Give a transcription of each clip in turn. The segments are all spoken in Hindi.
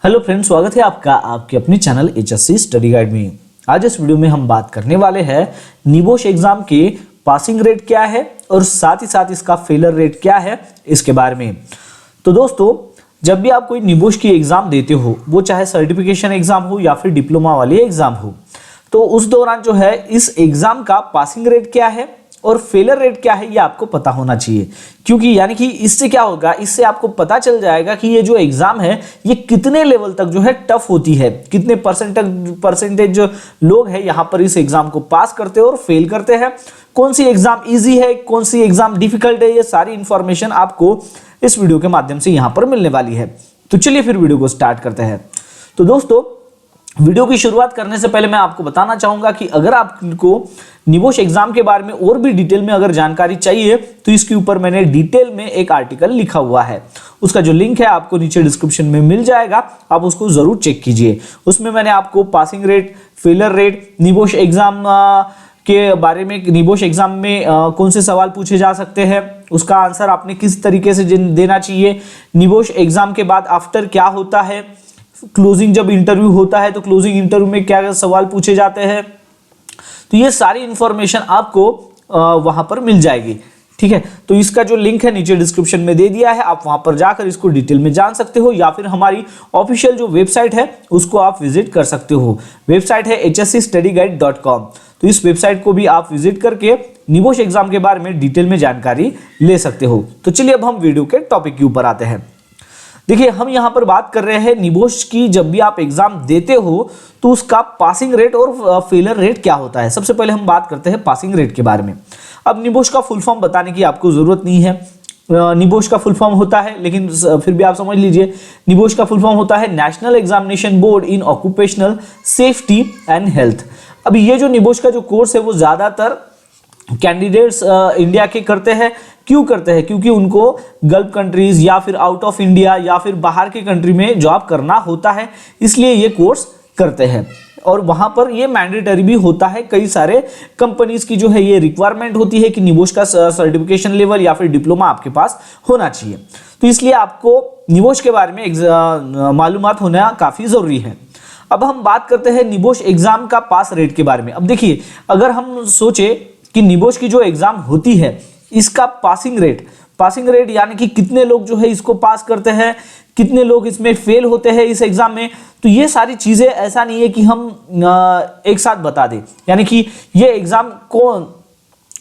हेलो फ्रेंड्स, स्वागत है आपका आपके अपने चैनल HSC स्टडी गाइड में। आज इस वीडियो में हम बात करने वाले हैं निबोश एग्जाम के पासिंग रेट क्या है और साथ ही साथ इसका फेलर रेट क्या है इसके बारे में। तो दोस्तों, जब भी आप कोई निबोश की एग्जाम देते हो, वो चाहे सर्टिफिकेशन एग्जाम हो या फिर डिप्लोमा वाली एग्जाम हो, तो उस दौरान जो है इस एग्जाम का पासिंग रेट क्या है और फेलर रेट क्या है ये आपको पता होना चाहिए। क्योंकि यानी कि इससे क्या होगा, इससे आपको पता चल जाएगा कि ये जो एग्जाम है ये कितने लेवल तक जो है टफ होती है, कितने परसेंटेज लोग हैं यहाँ पर इस एग्जाम को पास करते हैं और फेल करते हैं, कौन सी एग्जाम इजी है, कौन सी एग्जाम डिफिकल्ट है। ये सारी इंफॉर्मेशन आपको इस वीडियो के माध्यम से यहाँ पर मिलने वाली है। तो चलिए फिर वीडियो को स्टार्ट करते हैं। तो दोस्तों, वीडियो की शुरुआत करने से पहले मैं आपको बताना चाहूंगा कि अगर आपको निबोश एग्जाम के बारे में और भी डिटेल में अगर जानकारी चाहिए तो इसके ऊपर मैंने डिटेल में एक आर्टिकल लिखा हुआ है। उसका जो लिंक है आपको नीचे डिस्क्रिप्शन में मिल जाएगा, आप उसको जरूर चेक कीजिए। उसमें मैंने आपको passing rate, failure rate, NEBOSH exam के बारे में, निबोश एग्जाम में कौन से सवाल पूछे जा सकते हैं, उसका आंसर आपने किस तरीके से देना चाहिए, निबोश एग्जाम के बाद आफ्टर क्या होता है, क्लोजिंग जब इंटरव्यू होता है तो क्लोजिंग इंटरव्यू में क्या सवाल पूछे जाते हैं, तो ये सारी इंफॉर्मेशन आपको वहां पर मिल जाएगी। ठीक है, तो इसका जो लिंक है नीचे डिस्क्रिप्शन में दे दिया है, आप वहां पर जाकर इसको डिटेल में जान सकते हो, या फिर हमारी ऑफिशियल जो वेबसाइट है उसको आप विजिट कर सकते हो। वेबसाइट है hscstudyguide.com। तो इस वेबसाइट को भी आप विजिट करके निबोश एग्जाम के बारे में डिटेल में जानकारी ले सकते हो। तो चलिए अब हम वीडियो के टॉपिक के ऊपर आते हैं। देखिए, हम यहां पर बात कर रहे हैं निबोश की। जब भी आप एग्जाम देते हो तो उसका पासिंग रेट और फेलर रेट क्या होता है। सबसे पहले हम बात करते हैं पासिंग रेट के बारे में। अब निबोश का फुल फॉर्म बताने की आपको जरूरत नहीं है। निबोश का फुल फॉर्म होता है, लेकिन फिर भी आप समझ लीजिए, निबोश का फुल फॉर्म होता है national examination board in occupational safety and health. अब ये जो निबोश का जो कोर्स है वो ज्यादातर कैंडिडेट्स इंडिया के करते हैं। क्यों करते हैं? क्योंकि उनको गल्फ कंट्रीज या फिर आउट ऑफ इंडिया या फिर बाहर के कंट्री में जॉब करना होता है, इसलिए ये कोर्स करते हैं। और वहां पर ये मैंडेटरी भी होता है। कई सारे कंपनीज की जो है ये रिक्वायरमेंट होती है कि निबोश का सर्टिफिकेशन लेवल या फिर डिप्लोमा आपके पास होना चाहिए। तो इसलिए आपको निबोश के बारे में मालूमात होना काफी जरूरी है। अब हम बात करते हैं निबोश एग्जाम का पास रेट के बारे में। अब देखिए, अगर हम सोचे कि निबोश की जो एग्जाम होती है इसका पासिंग रेट यानी कि कितने लोग जो है इसको पास करते हैं, कितने लोग इसमें फेल होते हैं इस एग्जाम में, तो ये सारी चीजें ऐसा नहीं है कि हम एक साथ बता दें। यानी कि ये एग्जाम कौन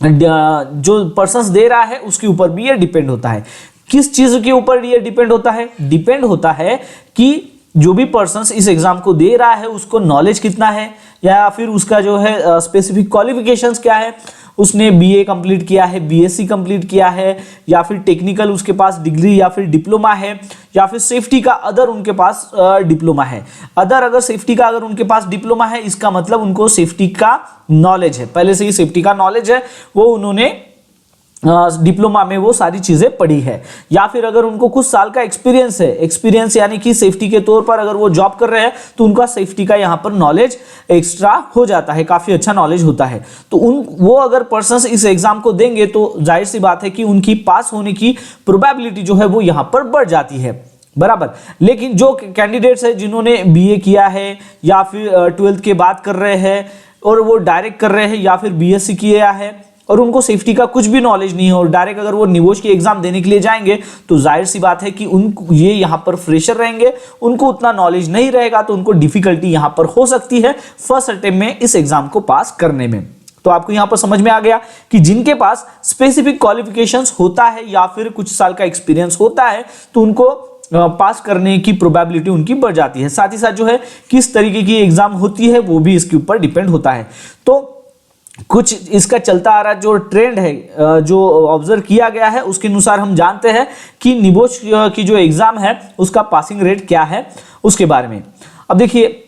जो पर्सन्स दे रहा है उसके ऊपर भी ये डिपेंड होता है। किस चीज के ऊपर ये डिपेंड होता है? डिपेंड होता है कि जो भी पर्सन्स इस एग्जाम को दे रहा है उसको नॉलेज कितना है, या फिर उसका जो है स्पेसिफिक क्वालिफिकेशंस क्या है, उसने बीए कंप्लीट किया है, बीएससी कंप्लीट किया है, या फिर टेक्निकल उसके पास डिग्री या फिर डिप्लोमा है, या फिर सेफ्टी का अदर उनके पास डिप्लोमा है। अगर सेफ्टी का अगर उनके पास डिप्लोमा है, इसका मतलब उनको सेफ्टी का नॉलेज है, पहले से ही सेफ्टी का नॉलेज है, वो उन्होंने डिप्लोमा में वो सारी चीजें पढ़ी है। या फिर अगर उनको कुछ साल का एक्सपीरियंस है, एक्सपीरियंस यानी कि सेफ्टी के तौर पर अगर वो जॉब कर रहे हैं तो उनका सेफ्टी का यहाँ पर नॉलेज एक्स्ट्रा हो जाता है, काफी अच्छा नॉलेज होता है। तो वो अगर पर्सन्स इस एग्जाम को देंगे तो जाहिर सी बात है कि उनकी पास होने की प्रोबेबिलिटी जो है वो यहाँ पर बढ़ जाती है, बराबर। लेकिन जो कैंडिडेट्स है जिन्होंने बीए किया है या फिर 12th के बाद कर रहे हैं और वो डायरेक्ट कर रहे हैं, या फिर बीएससी किया है और उनको सेफ्टी का कुछ भी नॉलेज नहीं है और डायरेक्ट अगर वो निबोश की एग्जाम देने के लिए जाएंगे तो जाहिर सी बात है कि ये यहाँ पर फ्रेशर रहेंगे, उनको उतना नॉलेज नहीं रहेगा, तो उनको डिफिकल्टी यहाँ पर हो सकती है फर्स्ट अटेम्प्ट में इस एग्जाम को पास करने में। तो आपको यहाँ पर समझ में आ गया कि जिनके पास स्पेसिफिक क्वालिफिकेशंस होता है या फिर कुछ साल का एक्सपीरियंस होता है तो उनको पास करने की प्रोबेबिलिटी उनकी बढ़ जाती है। साथ ही साथ जो है किस तरीके की एग्जाम होती है वो भी इसके ऊपर डिपेंड होता है। तो कुछ इसका चलता आ रहा जो ट्रेंड है, जो ऑब्जर्व किया गया है, उसके अनुसार हम जानते हैं कि निबोश की जो एग्जाम है उसका पासिंग रेट क्या है उसके बारे में। अब देखिए,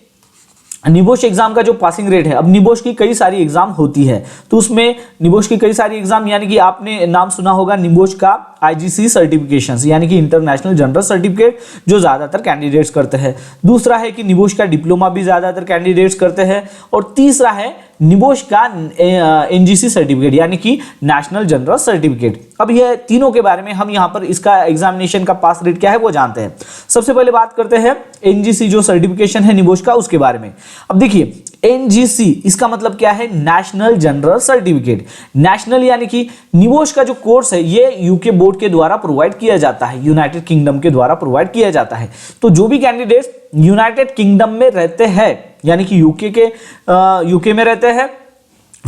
निबोश एग्जाम का जो पासिंग रेट है, अब निबोश की कई सारी एग्जाम होती है, तो उसमें निबोश की कई सारी एग्जाम, यानी कि आपने नाम सुना होगा निबोश का आईजीसी सर्टिफिकेशंस, यानी कि इंटरनेशनल जनरल सर्टिफिकेट, जो ज्यादातर कैंडिडेट्स करते हैं। दूसरा है कि निबोश का डिप्लोमा भी ज्यादातर कैंडिडेट्स करते हैं। और तीसरा है निबोश का एनजीसी सर्टिफिकेट यानी कि नेशनल जनरल सर्टिफिकेट। अब ये तीनों के बारे में हम यहाँ पर इसका एग्जामिनेशन का पास रेट क्या है वो जानते हैं। सबसे पहले बात करते हैं एनजीसी जो सर्टिफिकेशन है निबोश का उसके बारे में। अब देखिए एनजीसी इसका मतलब क्या है, नेशनल जनरल सर्टिफिकेट। नेशनल यानी कि निबोश का जो कोर्स है ये यूके बोर्ड के द्वारा प्रोवाइड किया जाता है, यूनाइटेड किंगडम के द्वारा प्रोवाइड किया जाता है। तो जो भी कैंडिडेट्स यूनाइटेड किंगडम में रहते हैं यानी कि यूके में रहते हैं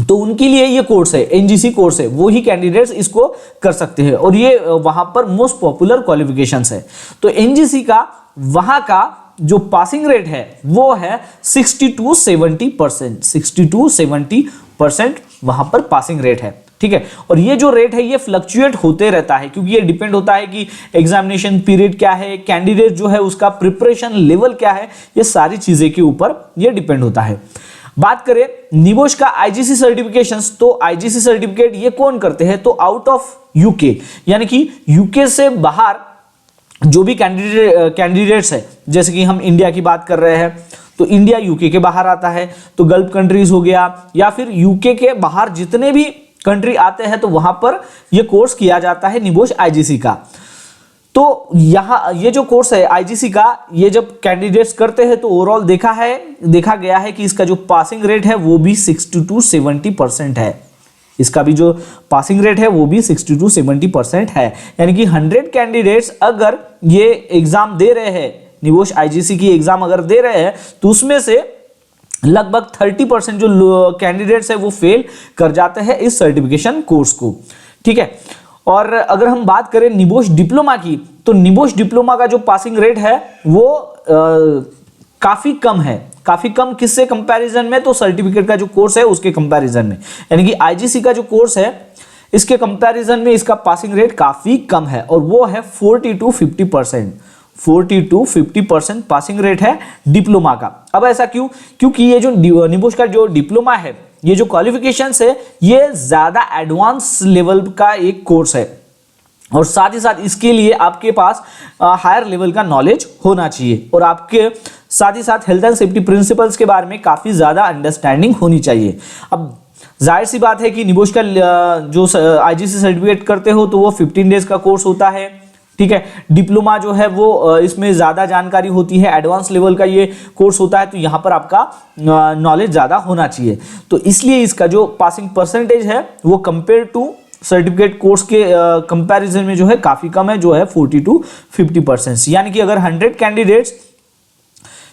तो उनके लिए ये कोर्स है, एनजीसी कोर्स है, वो ही कैंडिडेट्स इसको कर सकते हैं और ये वहां पर मोस्ट पॉपुलर क्वालिफिकेशंस है। तो एनजीसी का वहां का जो पासिंग रेट है वो है 60 to 70%, 60 to 70% वहां पर पासिंग रेट है, ठीक है। और ये जो रेट है ये फ्लक्चुएट होते रहता है क्योंकि ये डिपेंड होता है कि एग्जामिनेशन पीरियड क्या है, कैंडिडेट जो है उसका प्रिपरेशन लेवल क्या है, ये सारी चीजें के ऊपर ये डिपेंड होता है। बात करें निबोश का आईजीसी सर्टिफिकेशंस, तो आईजीसी सर्टिफिकेट ये कौन करते हैं, तो आउट ऑफ यूके यानी कि यूके से बाहर जो भी कैंडिडेट्स है, जैसे कि हम इंडिया की बात कर रहे हैं तो इंडिया यूके के बाहर आता है, तो गल्फ कंट्रीज हो गया या फिर यूके के बाहर जितने भी कंट्री आते हैं तो वहां पर यह कोर्स किया जाता है निबोश आईजीसी का। तो यहां ये जो कोर्स है आईजीसी का, ये जब कैंडिडेट्स करते हैं तो ओवरऑल देखा गया है कि इसका जो पासिंग रेट है वो भी 60 to 70% है। इसका भी जो पासिंग रेट है वो भी 60 to 70% है, यानी कि 100 कैंडिडेट्स अगर ये एग्जाम दे रहे हैं, निबोश आईजीसी की एग्जाम अगर दे रहे हैं तो उसमें से लगभग 30% जो कैंडिडेट्स है वो फेल कर जाते हैं इस सर्टिफिकेशन कोर्स को, ठीक है। और अगर हम बात करें निबोश डिप्लोमा की, तो निबोश डिप्लोमा का जो पासिंग रेट है वो काफी कम है, काफी कम किससे कंपैरिजन में, तो सर्टिफिकेट का जो कोर्स है उसके कंपैरिजन में, यानी कि आईजीसी का जो कोर्स है इसके कंपैरिजन में इसका पासिंग रेट काफी कम है और वो है 40 to 50%, 40 to 50% पासिंग रेट है डिप्लोमा का। अब ऐसा क्यों, क्योंकि ये जो निबोश का जो डिप्लोमा है, ये जो क्वालिफिकेशंस है ये ज्यादा एडवांस लेवल का एक कोर्स है और साथ ही साथ इसके लिए आपके पास हायर लेवल का नॉलेज होना चाहिए और आपके साथ ही साथ हेल्थ एंड सेफ्टी प्रिंसिपल्स के बारे में काफी ज्यादा अंडरस्टैंडिंग होनी चाहिए। अब जाहिर सी बात है कि निबोश का जो आईजीसी सर्टिफिकेट करते हो तो वो 15 डेज का कोर्स होता है, ठीक है। डिप्लोमा जो है वो इसमें ज्यादा जानकारी होती है, एडवांस लेवल का ये कोर्स होता है, तो यहाँ पर आपका नॉलेज ज्यादा होना चाहिए। तो इसलिए इसका जो पासिंग परसेंटेज है वो कंपेयर टू सर्टिफिकेट कोर्स के कंपैरिजन में जो है काफी कम है, जो है 40 to 50%। यानी कि अगर 100 कैंडिडेट्स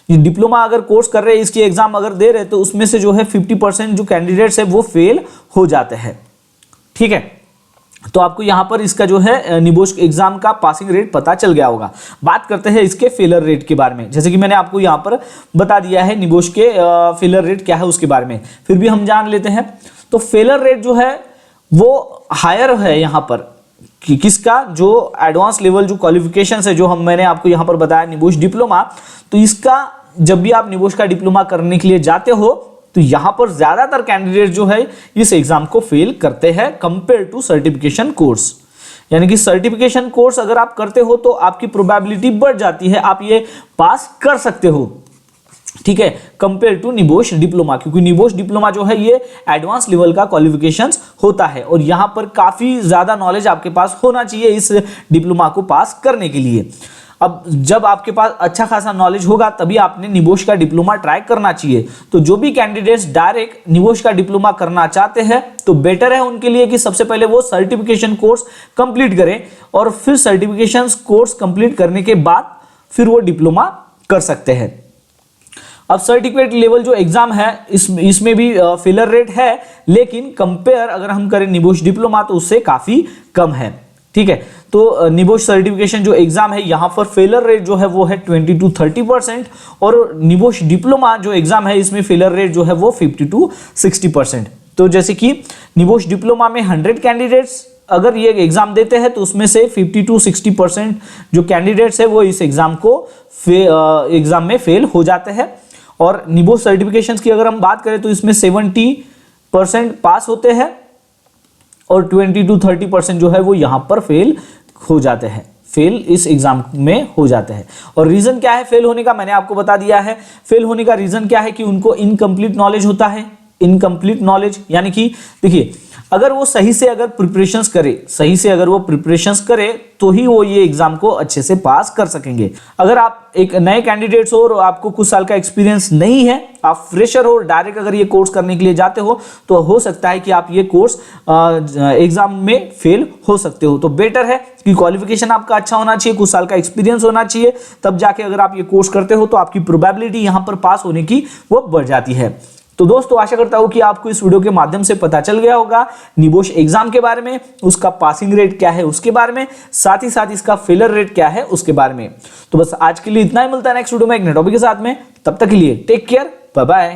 डिप्लोमा अगर कोर्स कर रहे हैं, इसकी एग्जाम अगर दे रहे हैं तो उसमें से जो है 50% जो कैंडिडेट्स है वो फेल हो जाते हैं, ठीक है। तो आपको यहां पर इसका जो है निबोश एग्जाम का पासिंग रेट पता चल गया होगा। बात करते हैं इसके फेलर रेट के बारे में, जैसे कि मैंने आपको यहां पर बता दिया है निबोश के फेलर रेट क्या है उसके बारे में, फिर भी हम जान लेते हैं। तो फेलर रेट जो है वो हायर है यहाँ पर कि किसका, जो एडवांस लेवल जो क्वालिफिकेशन है जो मैंने आपको यहाँ पर बताया निबोश डिप्लोमा, तो इसका जब भी आप निबोश का डिप्लोमा करने के लिए जाते हो तो यहाँ पर ज्यादातर कैंडिडेट जो है इस एग्जाम को फेल करते हैं कंपेयर टू सर्टिफिकेशन कोर्स। यानी कि सर्टिफिकेशन कोर्स अगर आप करते हो तो आपकी प्रोबेबिलिटी बढ़ जाती है, आप ये पास कर सकते हो, ठीक है, कंपेयर टू निबोश डिप्लोमा, क्योंकि निबोश डिप्लोमा जो है ये एडवांस लेवल का क्वालिफिकेशंस होता है और यहाँ पर काफी ज्यादा नॉलेज आपके पास होना चाहिए इस डिप्लोमा को पास करने के लिए। अब जब आपके पास अच्छा खासा नॉलेज होगा तभी आपने निबोश का डिप्लोमा ट्राई करना चाहिए। तो जो भी कैंडिडेट्स डायरेक्ट निबोश का डिप्लोमा करना चाहते हैं तो बेटर है उनके लिए कि सबसे पहले वो सर्टिफिकेशन कोर्स कंप्लीट करें और फिर सर्टिफिकेशन कोर्स कंप्लीट करने के बाद फिर वो डिप्लोमा कर सकते हैं। अब सर्टिफिकेट लेवल जो एग्जाम है इसमें भी फेलर रेट है, लेकिन कंपेयर अगर हम करें निबोश डिप्लोमा तो उससे काफी कम है, ठीक है। तो निबोश सर्टिफिकेशन जो एग्जाम है यहाँ पर फेलर रेट जो है वो है 20 to 30% और निबोश डिप्लोमा जो एग्जाम है इसमें फेलर रेट जो है वो 50 to 60%। तो जैसे कि निबोश डिप्लोमा में 100 कैंडिडेट्स अगर ये एग्जाम देते हैं तो उसमें से 50 to 60% जो कैंडिडेट्स है वो इस एग्जाम में फेल हो जाते हैं। और निबोश सर्टिफिकेशंस की अगर हम बात करें तो इसमें 70% पास होते हैं और 20 to 30% जो है वो यहां पर फेल हो जाते हैं, फेल इस एग्जाम में हो जाते हैं। और रीजन क्या है फेल होने का, मैंने आपको बता दिया है। फेल होने का रीजन क्या है कि उनको इनकम्प्लीट नॉलेज होता है, इनकम्प्लीट नॉलेज, यानी कि देखिए अगर वो सही से अगर प्रिपरेशंस करे तो ही वो ये एग्जाम को अच्छे से पास कर सकेंगे। अगर आप एक नए कैंडिडेट्स हो और आपको कुछ साल का एक्सपीरियंस नहीं है, आप फ्रेशर हो, डायरेक्ट अगर ये कोर्स करने के लिए जाते हो तो हो सकता है कि आप ये कोर्स एग्जाम में फेल हो सकते हो। तो बेटर है कि क्वालिफिकेशन आपका अच्छा होना चाहिए, कुछ साल का एक्सपीरियंस होना चाहिए, तब जाके अगर आप ये कोर्स करते हो तो आपकी प्रोबेबिलिटी यहां पर पास होने की वो बढ़ जाती है। तो दोस्तों आशा करता हूं कि आपको इस वीडियो के माध्यम से पता चल गया होगा निबोश एग्जाम के बारे में, उसका पासिंग रेट क्या है उसके बारे में, साथ ही साथ इसका फेलर रेट क्या है उसके बारे में। तो बस आज के लिए इतना ही, मिलता है नेक्स्ट वीडियो में एक नए टॉपिक के साथ में। तब तक के लिए टेक केयर, बाय बाय।